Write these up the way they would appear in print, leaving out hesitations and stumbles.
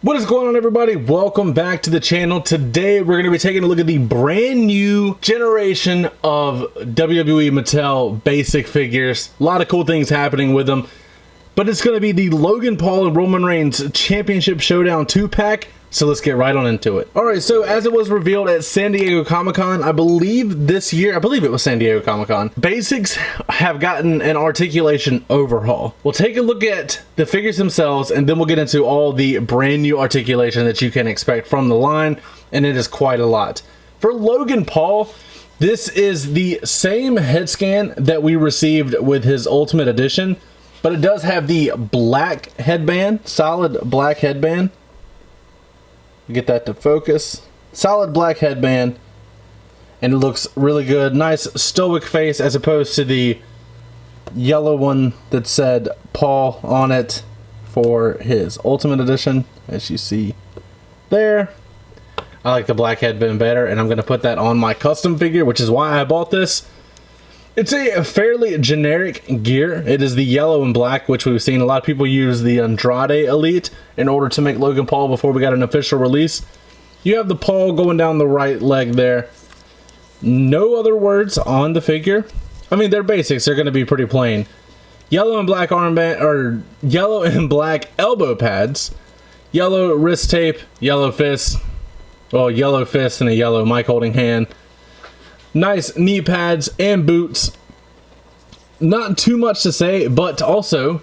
What is going on, everybody? Welcome back to the channel. Today we're going to be taking a look at the brand new generation of WWE Mattel basic figures. A lot of cool things happening with them, but it's going to be the Logan Paul and Roman Reigns Championship Showdown 2-pack. So let's get right on into it. Alright, so as it was revealed at San Diego Comic-Con, I believe this year, I believe it was San Diego Comic-Con, basics have gotten an articulation overhaul. We'll take a look at the figures themselves, and then we'll get into all the brand new articulation that you can expect from the line, and it is quite a lot. For Logan Paul, this is the same head scan that we received with his Ultimate Edition, but it does have the black headband, solid black headband. Get that to focus. Solid black headband, and it looks really good. Nice stoic face as opposed to the yellow one that said Paul on it for his Ultimate Edition, as you see there. I like the black headband better, and I'm going to put that on my custom figure, which is why I bought this. It's a fairly generic gear. It is the yellow and black, which we've seen a lot of people use the Andrade Elite in order to make Logan Paul before we got an official release. You have the Paul going down the right leg there. No other words on the figure. I mean, they're basics. They're going to be pretty plain. Yellow and black armband, or yellow and black elbow pads. Yellow wrist tape, yellow fist. Well, yellow fist and a yellow mic holding hand. Nice knee pads and boots. Not too much to say, but also,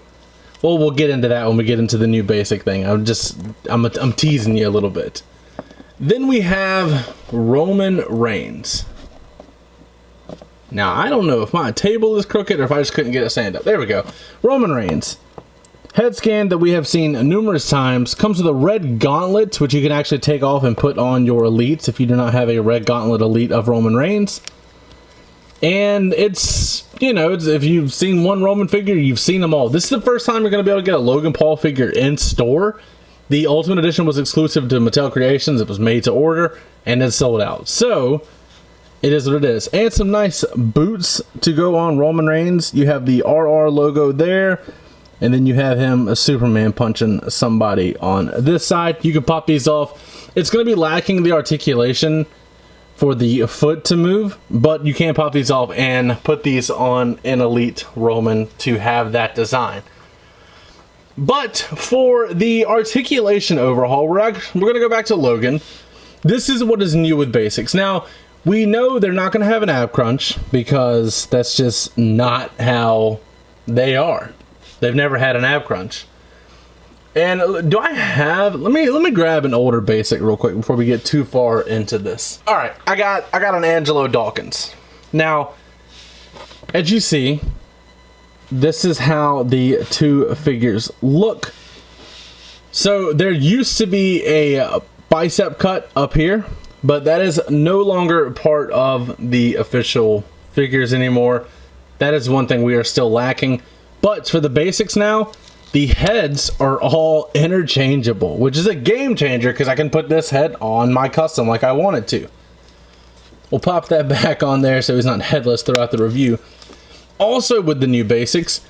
well, we'll get into that when we get into the new basic thing. I'm teasing you a little bit. Then we have Roman Reigns. Now, I don't know if my table is crooked or if I just couldn't get it stand up. There we go. Roman Reigns. Head scan that we have seen numerous times. Comes with a red gauntlet, which you can actually take off and put on your elites if you do not have a red gauntlet elite of Roman Reigns. And it's, you know, if you've seen one Roman figure, you've seen them all. This is the first time you're going to be able to get a Logan Paul figure in store. The Ultimate Edition was exclusive to Mattel Creations. It was made to order, and it's sold out. So, it is what it is. And some nice boots to go on Roman Reigns. You have the RR logo there. And then you have him, a Superman, punching somebody on this side. You can pop these off. It's going to be lacking the articulation for the foot to move, but you can pop these off and put these on an Elite Roman to have that design. But for the articulation overhaul, we're going to go back to Logan. This is what is new with basics. Now, we know they're not going to have an ab crunch because that's just not how they are. They've never had an ab crunch. And do I have, let me grab an older basic real quick before we get too far into this. All right, I got an Angelo Dawkins. Now, as you see, this is how the two figures look. So there used to be a bicep cut up here, but that is no longer part of the official figures anymore. That is one thing we are still lacking. But for the basics now, the heads are all interchangeable, which is a game changer because I can put this head on my custom like I wanted to. We'll pop that back on there so he's not headless throughout the review. Also with the new basics,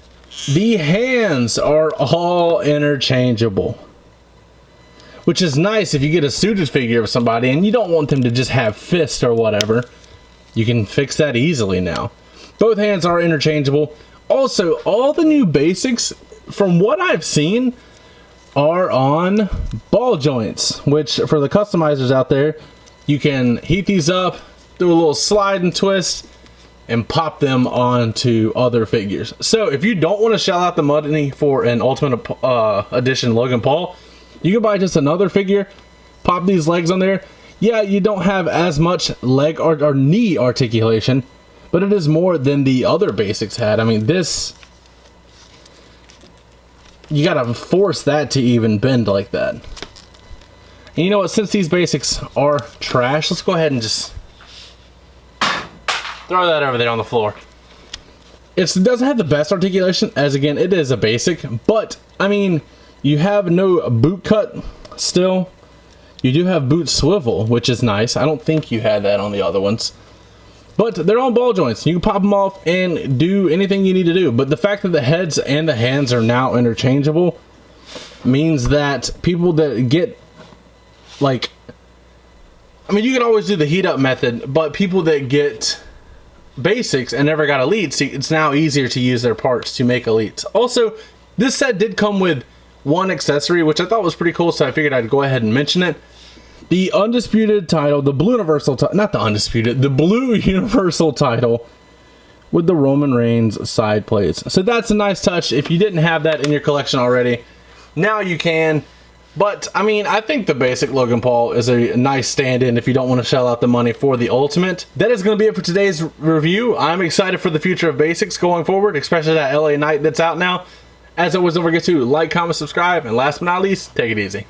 the hands are all interchangeable, which is nice if you get a suited figure of somebody and you don't want them to just have fists or whatever. You can fix that easily now. Both hands are interchangeable. Also, all the new basics, from what I've seen, are on ball joints, which for the customizers out there, you can heat these up, do a little slide and twist, and pop them onto other figures. So if you don't want to shell out the money for an Ultimate Edition Logan Paul, you can buy just another figure, pop these legs on there. Yeah, you don't have as much leg or knee articulation, but it is more than the other basics had. I mean, this, you gotta force that to even bend like that. And you know what, since these basics are trash, let's go ahead and just throw that over there on the floor. It doesn't have the best articulation, as again, it is a basic, but I mean, you have no boot cut still. You do have boot swivel, which is nice. I don't think you had that on the other ones. But they're on ball joints. You can pop them off and do anything you need to do. But the fact that the heads and the hands are now interchangeable means that people that get, like, I mean, you can always do the heat up method, but people that get basics and never got elites, it's now easier to use their parts to make elites. Also, this set did come with one accessory, which I thought was pretty cool, so I figured I'd go ahead and mention it. The undisputed title, the blue universal title, not the undisputed, the blue universal title with the Roman Reigns side plates. So that's a nice touch. If you didn't have that in your collection already, now you can. But, I mean, I think the basic Logan Paul is a nice stand-in if you don't want to shell out the money for the ultimate. That is going to be it for today's review. I'm excited for the future of basics going forward, especially that LA Knight that's out now. As always, don't forget to like, comment, subscribe, and last but not least, take it easy.